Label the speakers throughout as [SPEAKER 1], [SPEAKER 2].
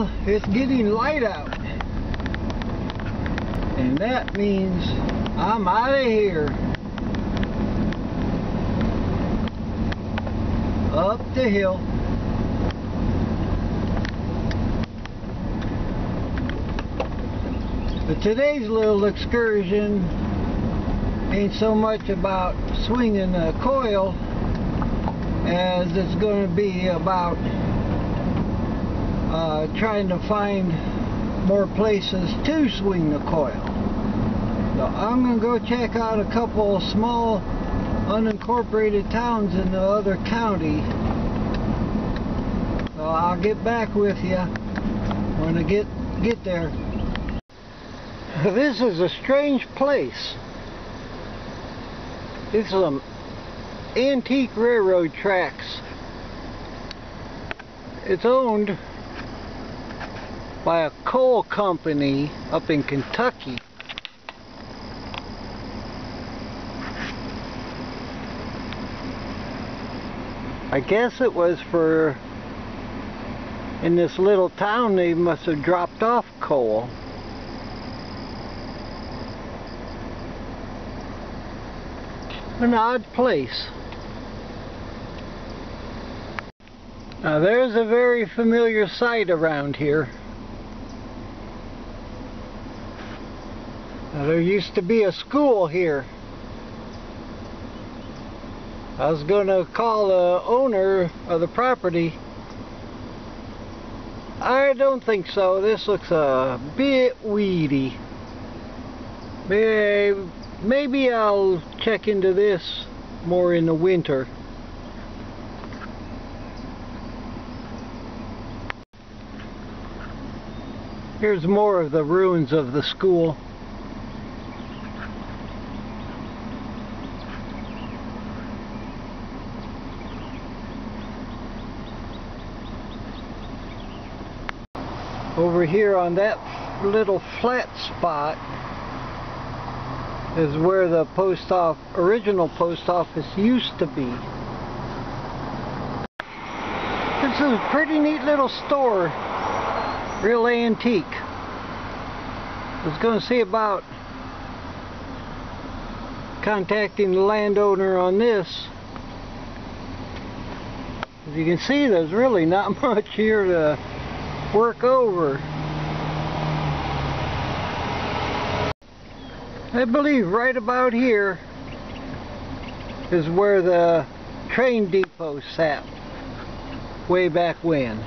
[SPEAKER 1] Well, it's getting light out, and that means I'm out of here. Up the hill. But today's little excursion ain't so much about swinging a coil as it's going to be about trying to find more places to swing the coil. So I'm going to go check out a couple small unincorporated towns in the other county. So I'll get back with you when I get there. This is a strange place. It's some antique railroad tracks. It's owned by a coal company up in Kentucky. I guess it was for, in this little town they must have dropped off coal. An odd place. Now there's a very familiar sight around here. Now, there used to be a school here. I was going to call the owner of the property. I don't think so. This looks a bit weedy. Maybe I'll check into this more in the winter. Here's more of the ruins of the school. Over here on that little flat spot is where the original post office used to be. This is a pretty neat little store, real antique. I was going to see about contacting the landowner on this. As you can see, there's really not much here to work over. I believe right about here is where the train depot sat way back when.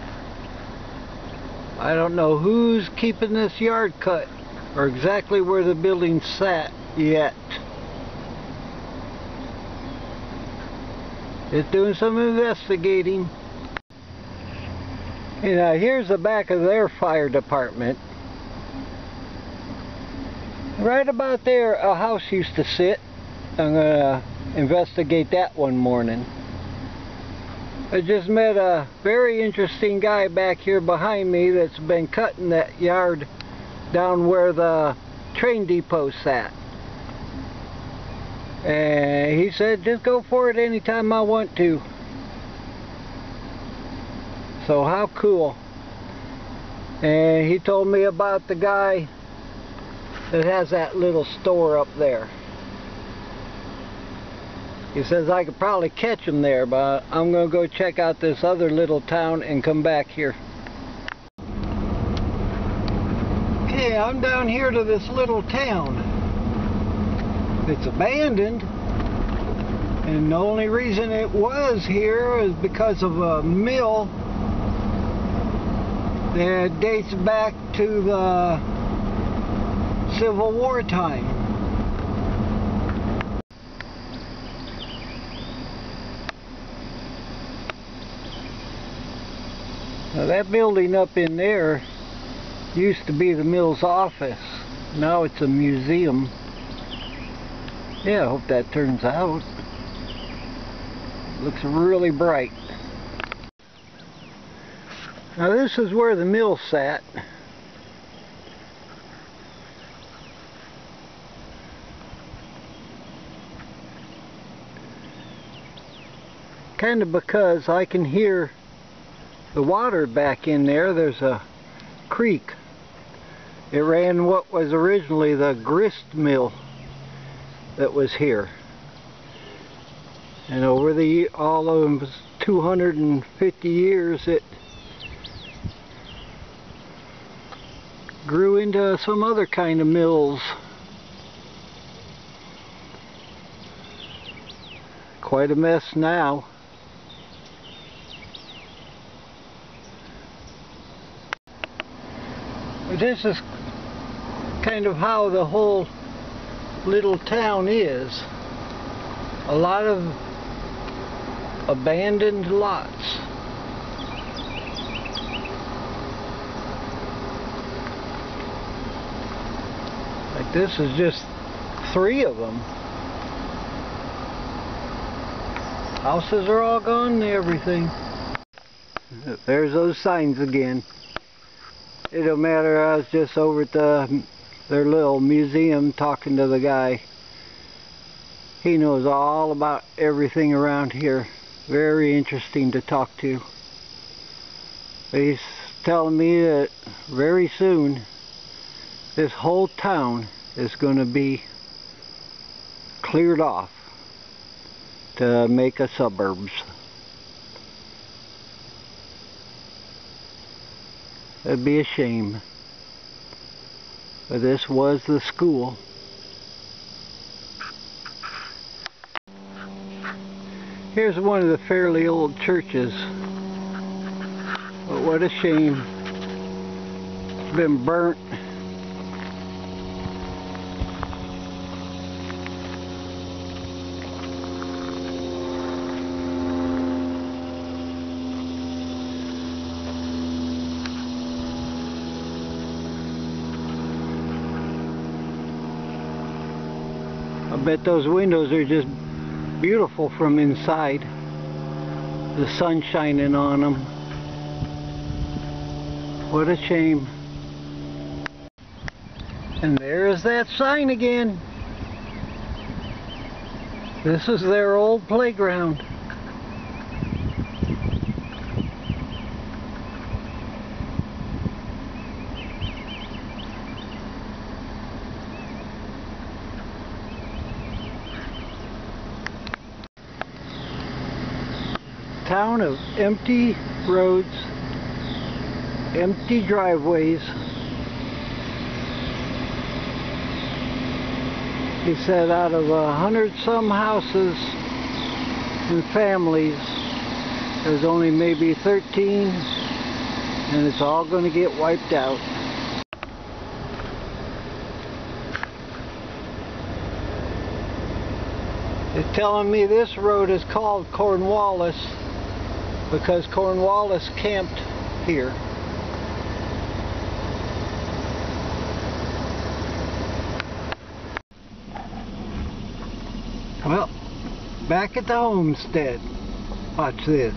[SPEAKER 1] I don't know who's keeping this yard cut or exactly where the building sat yet. It's doing some investigating. And here's the back of their fire department. Right about there a house used to sit. I'm gonna investigate that one morning. I just met a very interesting guy back here behind me that's been cutting that yard down where the train depot sat. And he said just go for it anytime I want to. So how cool. And he told me about the guy that has that little store up there. He says I could probably catch him there, but I'm going to go check out this other little town and come back here. Okay, I'm down here to this little town. It's abandoned, and the only reason it was here is because of a mill that dates back to the Civil War time. Now that building up in there used to be the mill's office. Now it's a museum. Yeah, I hope that turns out. Looks really bright. Now this is where the mill sat. Kind of because I can hear the water back in there. There's a creek. It ran what was originally the grist mill that was here. And over all of 250 years it grew into some other kind of mills. Quite a mess now. This is kind of how the whole little town is. A lot of abandoned lots. Like this is just 3 of them. Houses are all gone and everything. There's those signs again. It don't matter, I was just over at their little museum talking to the guy. He knows all about everything around here. Very interesting to talk to. He's telling me that very soon this whole town is going to be cleared off to make a suburbs. It'd be a shame. But this was the school. Here's one of the fairly old churches. But what a shame. It's been burnt. I bet those windows are just beautiful from inside. The sun shining on them. What a shame. And there's that sign again. This is their old playground. Town of empty roads, empty driveways. He said out of 100-some houses and families, there's only maybe 13, and it's all going to get wiped out. They're telling me this road is called Cornwallis because Cornwallis camped here. Well, back at the homestead. Watch this.